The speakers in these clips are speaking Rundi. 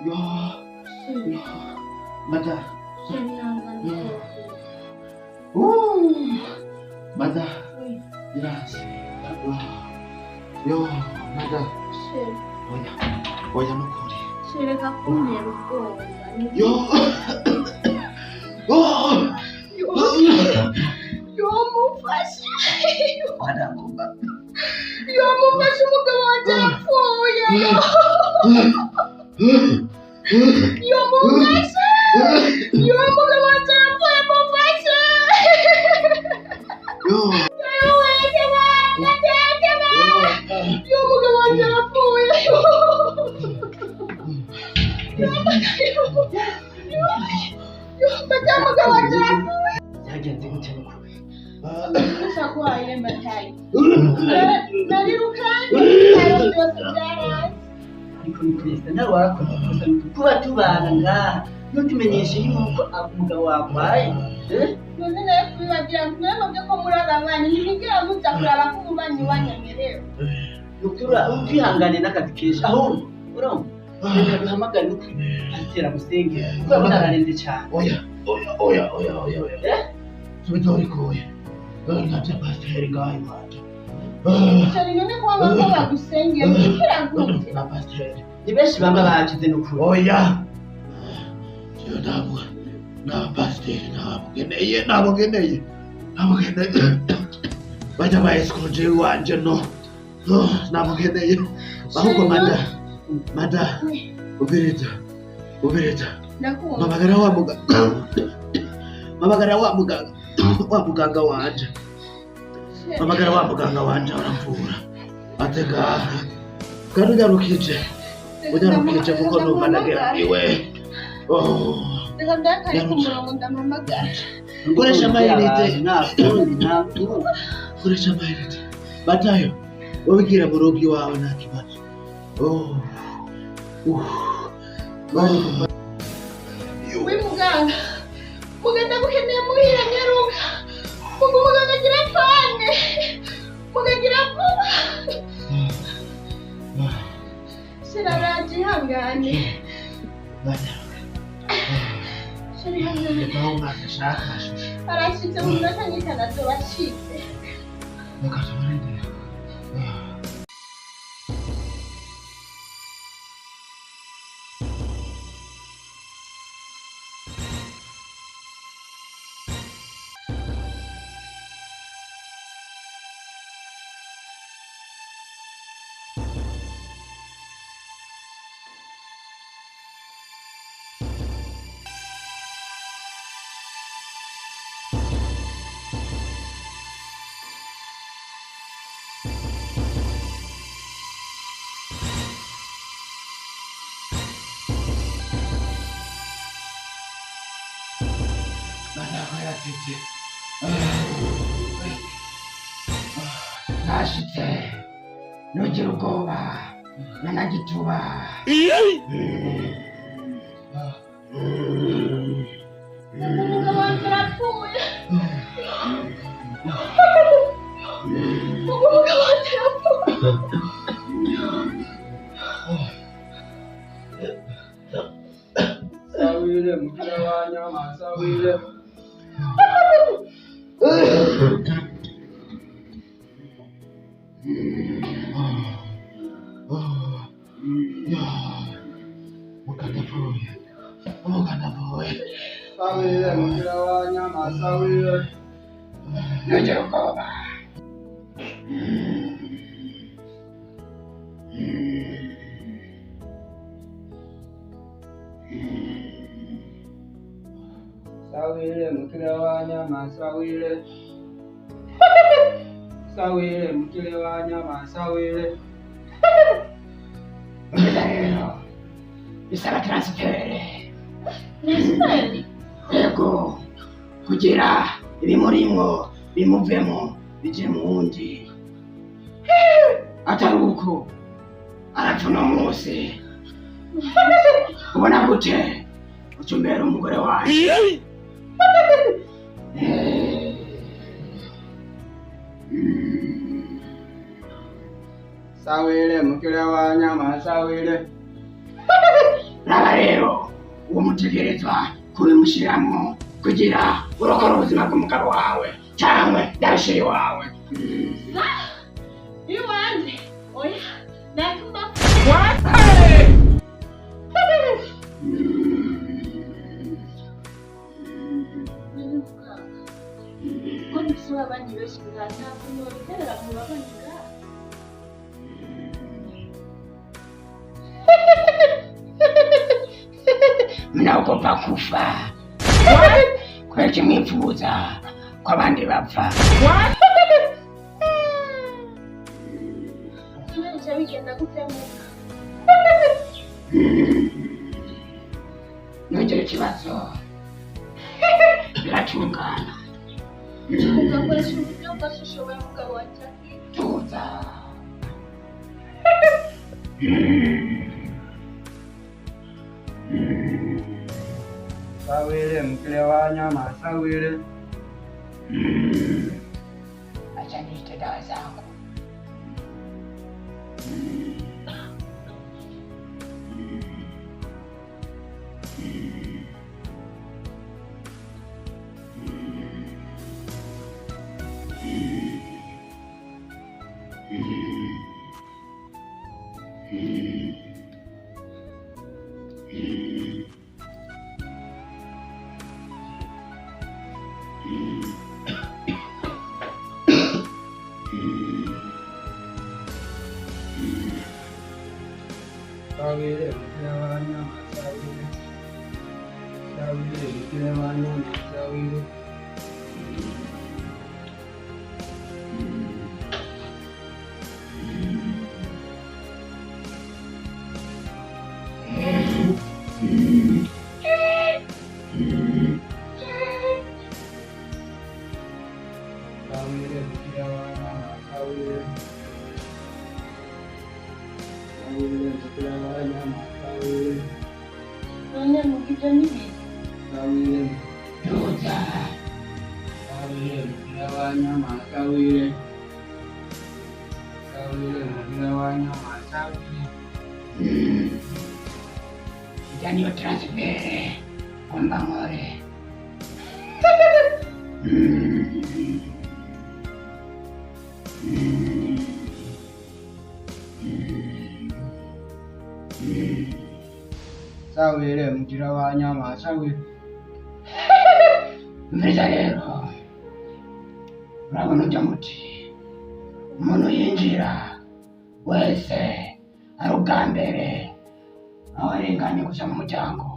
Yo. Yo. Mata. Mata. Grazie. Yo. Mata. Oya nukuri. Reka kuntera ubwoba. Yo. Yomufashe. Wanagomba. Yomufashe umugabo wanje yapfuye. Yomufashe. Umugabo wanje yapfuye mufashe. Umugabo wanje yapfuye. Umugabo wanje yapfuye. Yagenze gute nukuri? Usakwaye mbatayi. Narirukanye ibitaro byose byaraye. Ariko ni Kristo nawe warakoze gusa kuba tubana ngaha ntutumenyeshe yuko umugabo wabaye. None nawe kubibagira mwebwe ko muri abana ntibigera muza kuraba ko umubanyi wanyemerewe. Nukura ubwihangane n'akazi kenshi ahubwo urumva reka duhamagare n'ukuri atera musengera kuko abona ararenze cyane. Oya. Tubidorikoye. Ntabyo pasiteri ngaho iwacu. Cyane none ko baba bagusengeye mukira gute? Na pasiteri. Ni benshi bamba bakize n'ukuri. Oya. Yo ntabwo. Na pasiteri ntabwo ngeneye. Bajya bayisikuje iwanje no. Ntabwo ngeneye. Ahubwo mada. Ubirita. Ndakumva. Mamagara wa muganga wanje. Mamagara wa muganga wanje aramvura. Atega. Kandi unyarukije kuko numva nageramiwe. Reka ndakari ku murongo ndamamagara. Koresha amayinite. Ntabwo. Koresha amayinite. Batayo. Wabikira mu rugo iwawe nta kibazo. We muganga. Muganga gukeneye muhira nyaruka. Muganga agira fane. Mugagira vuba. Siraraje ihangane. Shari hangane. Reka umwana ashaka. Arashitse mu minota nk'itandatu bashitse. Reka tumurinde. Nashitse nugira ubwoba nanagituba. Umugabo wanje yapfuye. Umugabo wanje yapfuye. Sawire mukira wanyama sawire. Mukadavuye. Sawire mukira wanyama sawire. Nugira ubwoba. Sawire mukira wanyama sawire. Sawire mukira wanyama sawire. Rero bisaba transfert. Nasiperi. Yego kugira ibimurimwo bimuvemo bije mu wundi. Atari uko arapfa uno munsi. Ubona gute ucumbera umugore wanje? Sawire mukira wanyama sawire. raba rero uwo mutegerezwa kubimushyiramo kugira urokore ubuzima bw'umugabo wawe cyangwa dashiri wawe. Iwanjye oya natuma ko bisaba abandi benshi nta kuntu biterera mu babanyura. Mnaogopa kufa kubera iki mwifuza ko abandi bapfa? Ibyo bigenda gutemuka. Ntugire ikibazo biratungana. Ugakoresha uburyo bwose ushoboye umugabo wanjye tuza. Sawire mkile wa nyama sawire. Acha niite dawa zangu. Sawire mkile wa nyama sawire. Sawire mkile wa nyama sawire. Sawire mkile wa nyama sawire. Sawire mkile wa nyama sawire. none mugibyo n'ibintu. Sawire. Tuza. Sawire mkile wa nyama sawire. Sawire mkile wa nyama sawire. Janio transfere kwamba ngore. Sawire mkile wa nyama sawire. Mviriza rero urabona ujya muti umuntu yinjira wese ari ubwa mbere aho arenganye gusa mu muryango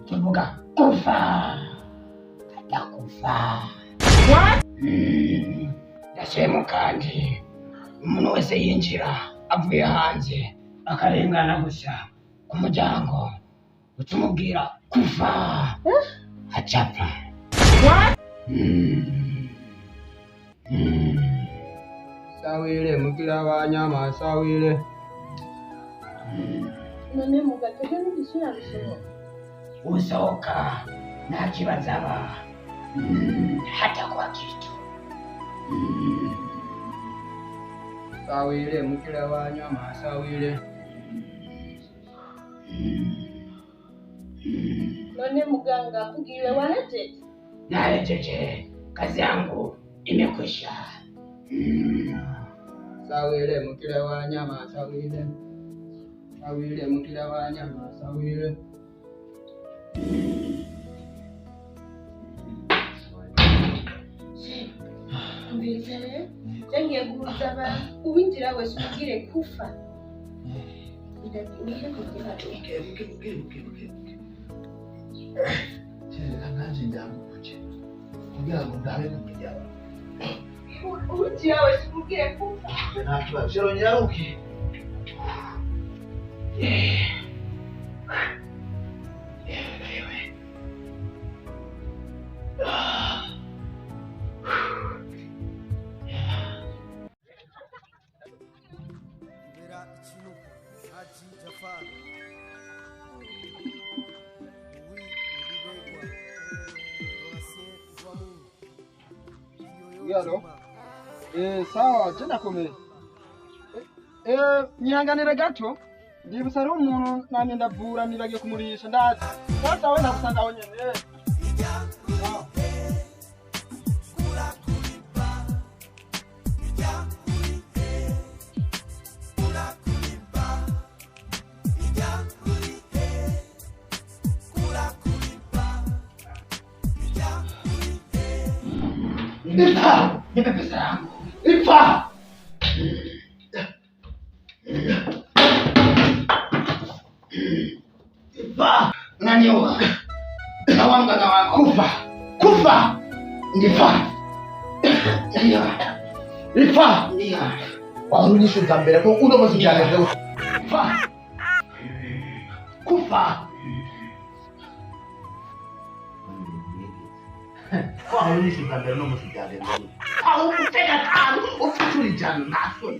tuvuga kufa atakufa. Ndashyiremo kandi umuntu wese yinjira avuye hanze akarengana gusa ku muryango utumubwira kufa acapfa. Sawire mkile wa nyama sawire. None mugatege n'igisura bishoboka. Usoka nta kibazo aba hata kwa kitu. Sawire mkile wa nyama sawire. None muganga akubwiye warejeje? Narejeje, kazi yangu imekwisha. Sawire mkile wa nyama sawire. Sawire mkile wa nyama sawire. Mbese rero yagiye gusaba uwinjira wese umubwire kufa. Ndagiye kugira Reka nanjye ndambuke kugira ngo ndabe kumenya. uwinjira wese umubwire kufa. Nta kibazo rero nyaruke. Yalo. Sawa, tena komeye. Nyihanganire gato. ndibutsa rero umuntu namye ndavura nibagiye kumurisha ndazi sasa we ndagusanga aho nyene Lipa! Nipe pesa yangu. Lipa! Lipa! Unaniua. Nawanga na wakufa. Kufa! Lipa! Lipa! Warudishe za mbele kwa uno msijane leo. Lipa! Kufa! Warudishe za mbele no msijane leo. Au kutega tano, ufutulijana naso.